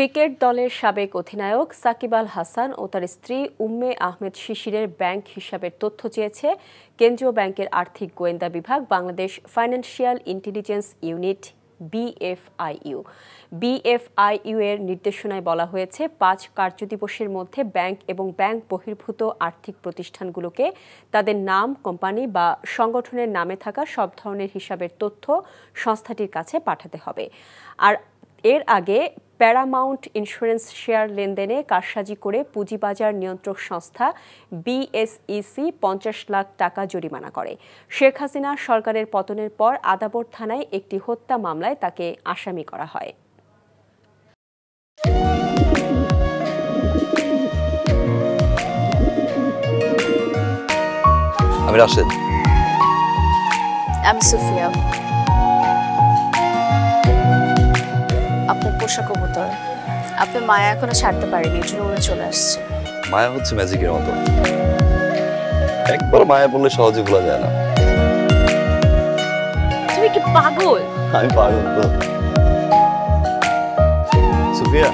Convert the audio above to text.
Cricket দলের সাবেক অধিনায়ক সাকিব আল হাসান ও তার স্ত্রী উম্মে আহমেদ শিশিরের ব্যাংক হিসাবের তথ্য চেয়েছে কেন্দ্রীয় ব্যাংকের আর্থিক গোয়েন্দা বিভাগ Bangladesh financial intelligence unit BFIU. BFIU এর নির্দেশনায় বলা হয়েছে ৫ কার্যদিবসের মধ্যে ব্যাংক এবং ব্যাংক বহির্ভূত আর্থিক প্রতিষ্ঠানগুলোকে তাদের নাম, কোম্পানি বা সংগঠনের নামে থাকা সব ধরনের হিসাবের তথ্য সংস্থাটির কাছে পাঠাতে হবে। আর এর আগে প্যারামাউন্ট ইন্স্যুরেন্স শেয়ার লেনদেনে কারসাজি করে পুঁজিবাজার নিয়ন্ত্রক সংস্থা বিএসইসি ৫০ লাখ টাকা জরিমানা করে। শেখ হাসিনা সরকারের পতনের পর আদাবর থানায় একটি হত্যা মামলায় তাকে আসামি করা হয়। আমি রাশেদ। আমি সুফিয়া। আপনার পোষা কবুতর, আপনার মায়া এখনো ছাড়তে পারেনি, এই জন্য উড়ে চলে আসছে। মায়া হচ্ছে ম্যাজিকের মতো, একবার মায়া বললে সহজে ভোলা যায় না। তুমি কি পাগল? আমি পাগল তো। সুফিয়া।